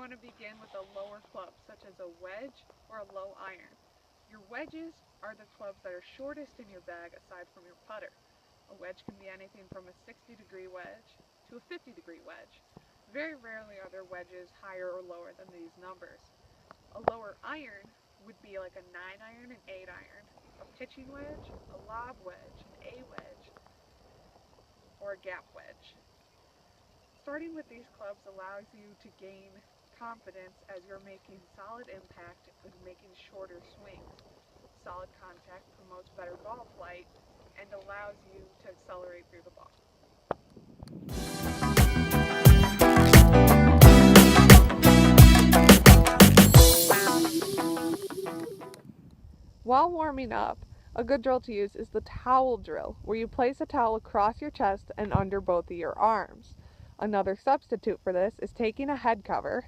want to begin with a lower club, such as a wedge or a low iron. Your wedges are the clubs that are shortest in your bag aside from your putter. A wedge can be anything from a 60-degree wedge to a 50-degree wedge. Very rarely are there wedges higher or lower than these numbers. A lower iron would be like a 9-iron, an 8-iron, a pitching wedge, a lob wedge, an A wedge, or a gap wedge. Starting with these clubs allows you to gain confidence as you're making solid impact and making shorter swings. Solid contact promotes better ball flight and allows you to accelerate through the ball. While warming up, a good drill to use is the towel drill, where you place a towel across your chest and under both of your arms. Another substitute for this is taking a head cover,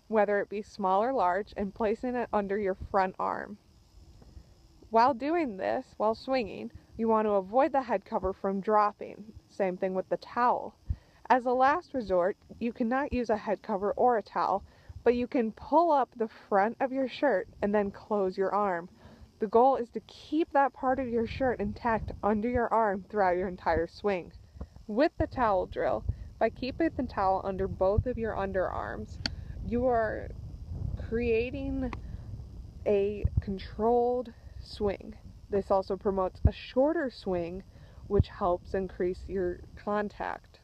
whether it be small or large, and placing it under your front arm. While doing this, while swinging, you want to avoid the head cover from dropping. Same thing with the towel. As a last resort, you cannot use a head cover or a towel, but you can pull up the front of your shirt and then close your arm. The goal is to keep that part of your shirt intact under your arm throughout your entire swing. With the towel drill, by keeping the towel under both of your underarms, you are creating a controlled swing. This also promotes a shorter swing, which helps increase your contact.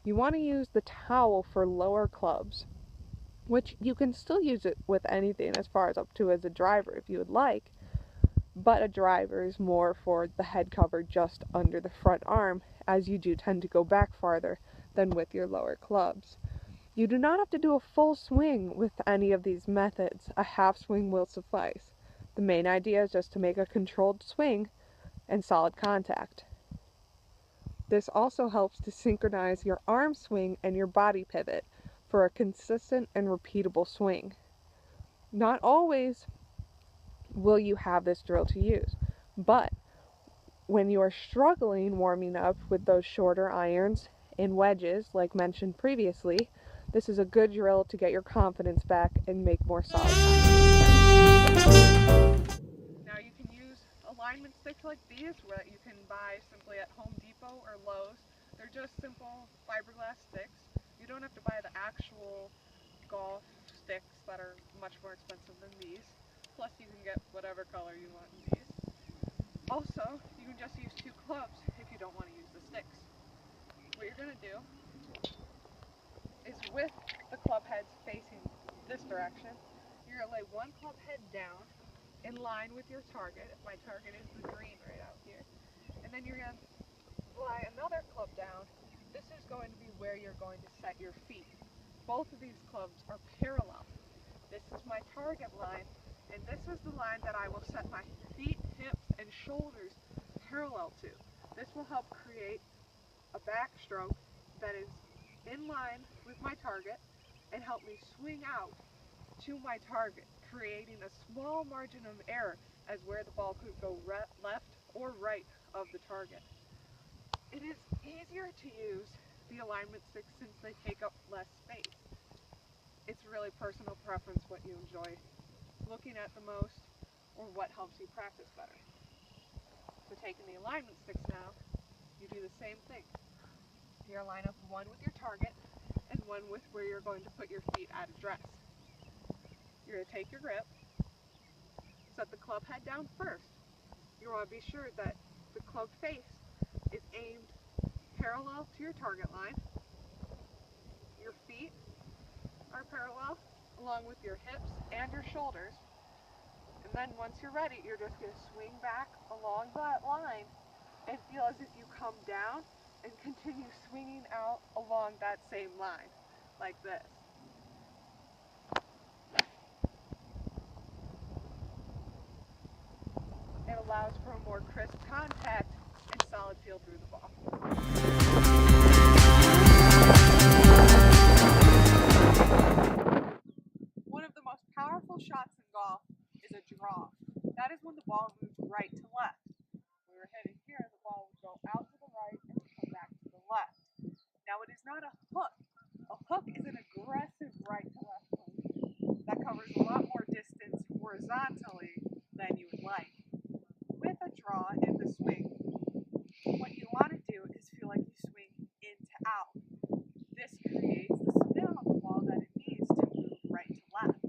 You want to use the towel for lower clubs, which you can still use it with anything as far as up to as a driver if you would like, but a driver is more for the head cover just under the front arm, as you do tend to go back farther than with your lower clubs. You do not have to do a full swing with any of these methods. A half swing will suffice. The main idea is just to make a controlled swing and solid contact. This also helps to synchronize your arm swing and your body pivot for a consistent and repeatable swing. Not always will you have this drill to use, but when you are struggling warming up with those shorter irons and wedges, like mentioned previously, this is a good drill to get your confidence back and make more solid contact. Now you can use alignment sticks like these that you can buy simply at Home Depot or Lowe's. They're just simple fiberglass sticks. You don't have to buy the actual golf sticks that are much more expensive than these. Plus you can get whatever color you want in these. Also, you can just use 2 clubs if you don't want to use the sticks. What you're going to do is, with the club heads facing this direction, you're going to lay one club head down in line with your target. My target is the green right out here. And then you're going to lie another club down. This is going to be where you're going to set your feet. Both of these clubs are parallel. This is my target line, and this is the line that I will set my feet, hips, and shoulders parallel to. This will help create a backstroke that is in line with my target and help me swing out to my target, creating a small margin of error as where the ball could go left or right of the target. It is easier to use the alignment sticks since they take up less space. It's really personal preference what you enjoy looking at the most or what helps you practice better. So taking the alignment sticks now, you do the same thing. You're line up one with your target and one with where you're going to put your feet at address. You're going to take your grip, set the club head down first. You want to be sure that the club face is aimed parallel to your target line. Your feet are parallel along with your hips and your shoulders. And then once you're ready, you're just going to swing back along that line and feel as if you come down and continue swinging out along that same line, like this. It allows for a more crisp contact and solid feel through the ball. One of the most powerful shots in golf is a draw. That is when the ball moves right to left. When we were hitting here, the ball would go out to the right and come back to the left. Now it is not a hook. A hook is an aggressive right to left move. covers a lot more distance horizontally than you would like. With a draw in the swing, what you want to do is feel like you swing in to out. This creates the spin on the ball that it needs to move right to left.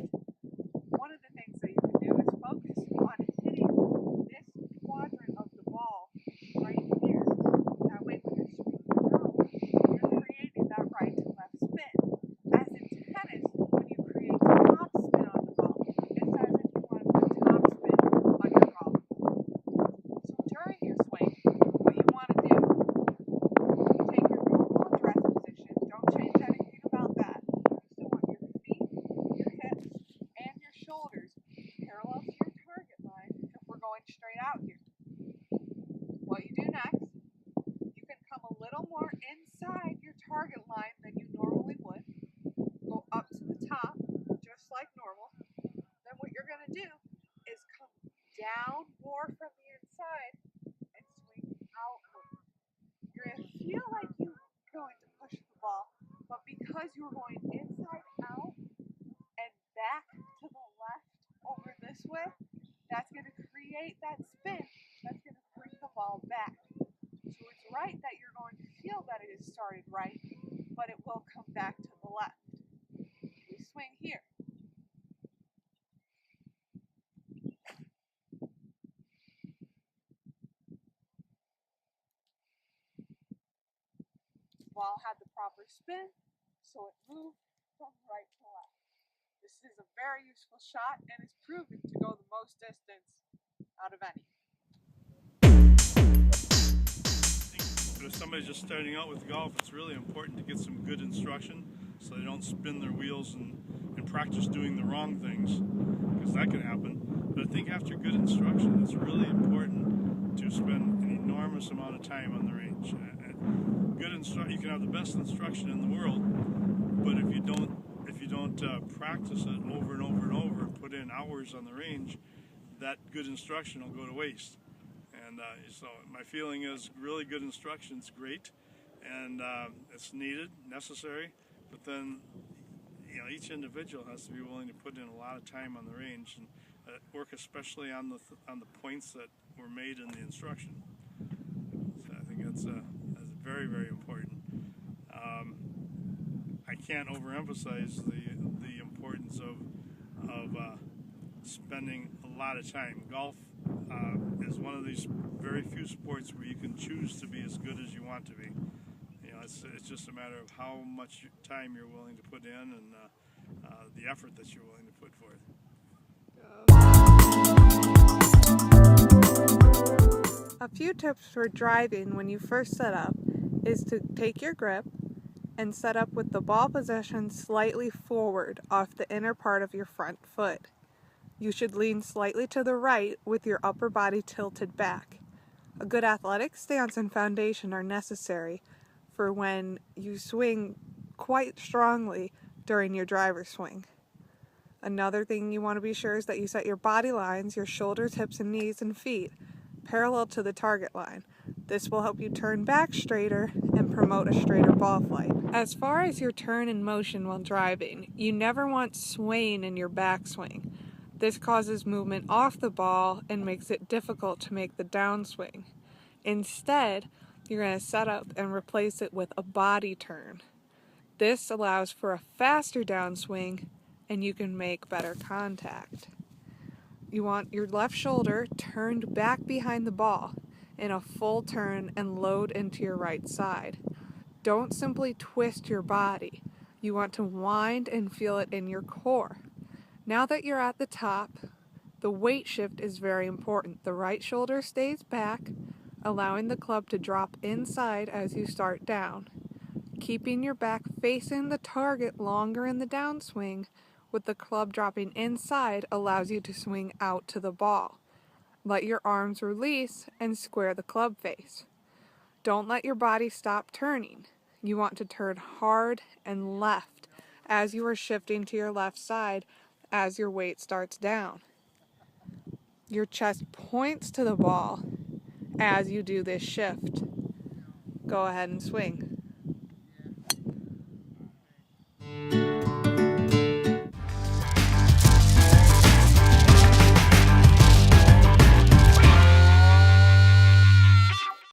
One of the things that you can do is focus on hitting this quadrant of the ball right here. That way when you're swinging out, you're creating that right to left spin. As in tennis, when you create top spin on the ball, it's as if you want to put top spin on your golf ball. So during your swing, what you want to do, you take your normal address position, don't change anything about that. You still want your feet, your hips, and your shoulders parallel to your target line if we're going straight out here. What you do next, you can come a little more inside your target line than you normally would. Go up to the top, just like normal. Then what you're going to do is come down more from the inside and swing outward. You're going to feel like you're going to push the ball, but because you're going inside out and back to the left over this way, that's going to create that spin that's going to bring the ball back. So it's right that you're going to feel that it is started right, but it will come back to the left. We swing here. Ball had the proper spin, so it moved from right to left. This is a very useful shot and is proven to go the most distance out of any. But if somebody's just starting out with golf, it's really important to get some good instruction so they don't spin their wheels and practice doing the wrong things, because that can happen. But I think after good instruction, it's really important to spend an enormous amount of time on the range. You can have the best instruction in the world, but if you don't practice it over and over and over, put in hours on the range, that good instruction will go to waste. And so my feeling is really good instruction is great, and it's needed, necessary, but then each individual has to be willing to put in a lot of time on the range and work especially on the points that were made in the instruction. So I think that's very, very important. I can't overemphasize the importance of spending a lot of time. Golf is one of these very few sports where you can choose to be as good as you want to be. It's just a matter of how much time you're willing to put in and the effort that you're willing to put forth. A few tips for driving when you first set up is to take your grip and set up with the ball position slightly forward off the inner part of your front foot. You should lean slightly to the right with your upper body tilted back. A good athletic stance and foundation are necessary for when you swing quite strongly during your driver swing. Another thing you want to be sure is that you set your body lines, your shoulders, hips, and knees and feet parallel to the target line. This will help you turn back straighter and promote a straighter ball flight. As far as your turn and motion while driving, you never want swaying in your backswing. This causes movement off the ball and makes it difficult to make the downswing. Instead, you're going to set up and replace it with a body turn. This allows for a faster downswing and you can make better contact. You want your left shoulder turned back behind the ball in a full turn and load into your right side. Don't simply twist your body. You want to wind and feel it in your core. Now that you're at the top, the weight shift is very important. The right shoulder stays back, allowing the club to drop inside as you start down. Keeping your back facing the target longer in the downswing with the club dropping inside allows you to swing out to the ball. Let your arms release and square the club face. Don't let your body stop turning. You want to turn hard and left as you are shifting to your left side as your weight starts down. Your chest points to the ball as you do this shift. Go ahead and swing.